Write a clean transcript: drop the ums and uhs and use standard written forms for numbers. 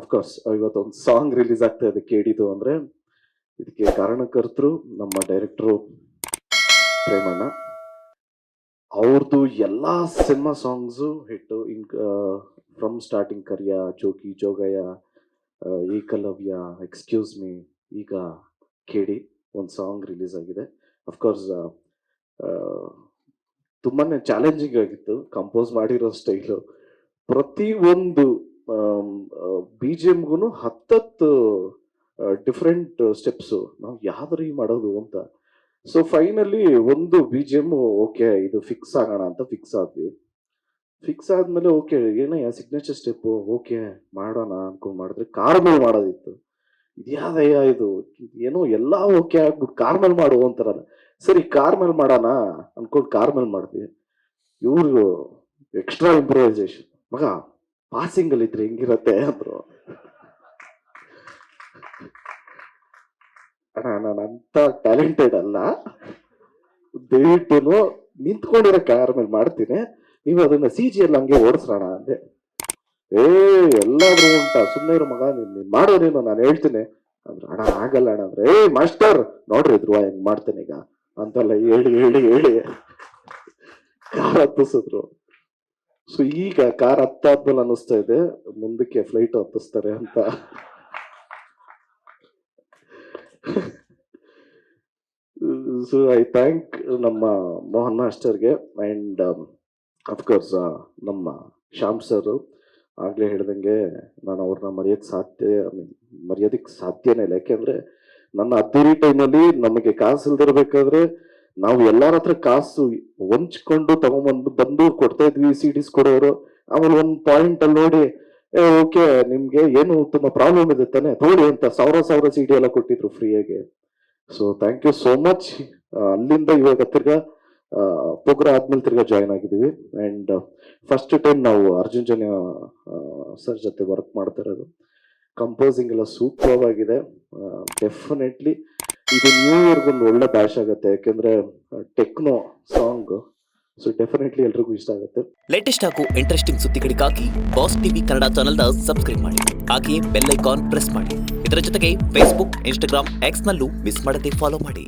Of course ಇವತ್ತೊಂದು song release ಆಗ್ತಾ ಇದೆ ಕೇಳಿದ್ದು ಅಂದರೆ ಇದಕ್ಕೆ ಕಾರಣಕರ್ತರು ನಮ್ಮ ಡೈರೆಕ್ಟ್ರು ಪ್ರೇಮಣ್ಣ. ಅವ್ರದ್ದು ಎಲ್ಲ cinema songs hit. From starting Kariya, Jogi, Jogayya, Ekalavya, excuse me, ಈಗ ಕೇಳಿ ಒಂದು ಸಾಂಗ್ ರಿಲೀಸ್ ಆಗಿದೆ. ಅಫ್ಕೋರ್ಸ್ ತುಂಬಾ ಚಾಲೆಂಜಿಂಗ್ ಆಗಿತ್ತು ಕಂಪೋಸ್ ಮಾಡಿರೋ ಸ್ಟೈಲು. ಪ್ರತಿಯೊಂದು ಬಿ ಜಿ ಎಮ್ಗೂ ಹತ್ತತ್ತು ಡಿಫ್ರೆಂಟ್ ಸ್ಟೆಪ್ಸು. ನಾವು ಯಾವ್ದು ಮಾಡೋದು ಅಂತ. ಸೊ ಫೈನಲಿ ಒಂದು ಬಿ ಜಿ ಎಮ್ ಓಕೆ ಇದು ಫಿಕ್ಸ್ ಆಗೋಣ ಅಂತ ಫಿಕ್ಸ್ ಆದ್ವಿ. ಫಿಕ್ಸ್ ಆದ್ಮೇಲೆ ಓಕೆ ಏನಯ್ಯ ಸಿಗ್ನೇಚರ್ ಸ್ಟೆಪ್ಪು ಓಕೆ ಮಾಡೋಣ ಅನ್ಕೊಂಡ್ ಮಾಡಿದ್ರೆ ಕಾರ್ ಮೇಲೆ ಮಾಡೋದಿತ್ತು. ಇದ್ಯಾವ್ದಯ್ಯ ಇದು ಏನೋ ಎಲ್ಲ ಓಕೆ ಆಗ್ಬಿಟ್ಟು ಕಾರ್ ಮೇಲೆ ಮಾಡು ಅಂತಾರಲ್ಲ. ಸರಿ ಕಾರ್ ಮೇಲೆ ಮಾಡೋಣ ಅನ್ಕೊಂಡು ಕಾರ್ ಮೇಲೆ ಮಾಡಿದ್ವಿ. ಇವ್ರು ಎಕ್ಸ್ಟ್ರಾ ಇಂಪ್ರೂವೈಸೇಷನ್, ಮಗ ಪಾಸಿಂಗ್ ಅಲ್ಲಿ ಇದ್ರೆ ಹೆಂಗಿರತ್ತೆ ಅಂದ್ರು. ಅಣ್ಣ ನಾನು ಅಂತ ಟ್ಯಾಲೆಂಟೆಡ್ ಅಲ್ಲ, ದಯವಿಟ್ಟು ನಿಂತ್ಕೊಂಡಿರೋ ಕಾರ್ ಮೇಲೆ ಮಾಡ್ತೀನಿ, ನೀವು ಅದನ್ನ ಸಿ ಜಿ ಅಲ್ಲಿ ಹಂಗೆ ಓಡಿಸೋಣ ಅಂದೆ. ಎಲ್ಲಾದ್ರೂ ಉಂಟಾ ಸುಮ್ಮನೆ ಇರೋ ಮಗ, ನೀನ್ ಮಾಡೋದೇನು ನಾನು ಹೇಳ್ತೀನಿ ಅಂದ್ರೆ. ಅಣ್ಣ ಆಗಲ್ಲ ಅಣ್ಣ ಅಂದ್ರೆ, ಮಾಸ್ಟರ್ ನೋಡ್ರಿ ಧ್ರುವ ಹೆಂಗ್ ಮಾಡ್ತೇನೆ ಈಗ ಅಂತೆಲ್ಲ ಹೇಳಿ ಹೇಳಿ ಹೇಳಿ ಕಾರ್ ಹತ್ತಿಸಿದ್ರು. ಸೊ ಈಗ ಕಾರ್ ಹತ್ತಾದ್ಮೇಲೆ ಅನ್ನಿಸ್ತಾ ಇದೆ ಮುಂದಕ್ಕೆ ಫ್ಲೈಟ್ ಹತ್ತಿಸ್ತಾರೆ ಅಂತ. ಸೊ ಐ ಥ್ಯಾಂಕ್ ನಮ್ಮ ಮೋಹನ್ ಮಾಸ್ಟರ್ಗೆ ಆ್ಯಂಡ್ ಅಫ್ಕೋರ್ಸ್ ನಮ್ಮ ಶ್ಯಾಮ್ ಸರ್. ಆಗಲೇ ಹೇಳ್ದಂಗೆ ನಾನು ಅವ್ರನ್ನ ಮರೆಯೋದಕ್ಕೆ ಸಾಧ್ಯನೇ ಇಲ್ಲ. ಯಾಕೆಂದ್ರೆ ನನ್ನ ಅದ್ದೂರಿ ಟೈಮಲ್ಲಿ ನಮಗೆ ಕಾಸು ಇಲ್ದಿರ್ಬೇಕಾದ್ರೆ ನಾವು ಎಲ್ಲರ ಹತ್ರ ಕಾಸು ಹೊಂಚ್ಕೊಂಡು ಬಂದು ಕೊಡ್ತಾ ಇದ್ವಿ, ಸಿ ಡಿಸ್ ಕೊಡೋರು. ಆಮೇಲೆ ಒಂದು ಪಾಯಿಂಟ್ ಅಲ್ಲಿ ನೋಡಿ ಓಕೆ ನಿಮ್ಗೆ ಏನು ತುಂಬಾ ಪ್ರಾಬ್ಲಮ್ ಇದೆ ತಾನೆ ತೋಡಿ ಅಂತ ಸಾವಿರ ಸಿ ಡಿ ಎಲ್ಲ ಕೊಟ್ಟಿದ್ರು ಫ್ರೀಯಾಗಿ. So thank you so much. ಅಲ್ಲಿಂದ ಇವಾಗ ತಿರ್ಗಾ ಪೋಗ್ರ ಆದ್ಮೇಲೆ ತಿರ್ಗಾ ಜಾಯ್ನ್ ಆಗಿದ್ದೀವಿ. ಅಂಡ್ ಫಸ್ಟ್ ಟೈಮ್ ನಾವು ಅರ್ಜುನ್ ಜನ್ಯ ಸರ್ ಜೊತೆ ವರ್ಕ್ ಮಾಡ್ತಾ ಇರೋದು. ಕಂಪೋಸಿಂಗ್ ಎಲ್ಲ ಸೂಪರ್ ಆಗಿದೆ. ಡೆಫಿನೆಟ್ಲಿ ಇದು ನ್ಯೂ ಇಯರ್ಗೊಂದು ಒಳ್ಳೆ ಬ್ಯಾಶ್ ಆಗುತ್ತೆ, ಯಾಕೆಂದ್ರೆ ಟೆಕ್ನೋ ಸಾಂಗ್. ಸೊ ಡೆಫಿನೆಟ್ಲಿ ಎಲ್ರಿಗೂ ಇಷ್ಟ ಆಗುತ್ತೆ. ಲೇಟೆಸ್ಟ್ ಹಾಗೂ ಇಂಟ್ರೆಸ್ಟಿಂಗ್ ಸುದ್ದಿಗಳಿಗಾಗಿ ಬಾಸ್ ಟಿವಿ ಕನ್ನಡ ಚಾನೆಲ್ನ ಸಬ್ಸ್ಕ್ರೈಬ್ ಮಾಡಿ, ಹಾಗೆಯೇ ಬೆಲ್ ಐಕಾನ್ ಪ್ರೆಸ್ ಮಾಡಿ. ಇದರ ಜೊತೆಗೆ ಫೇಸ್ಬುಕ್, ಇನ್ಸ್ಟಾಗ್ರಾಮ್, ಎಕ್ಸ್ ನಲ್ಲೂ ಮಿಸ್ ಮಾಡದೆ ಫಾಲೋ ಮಾಡಿ.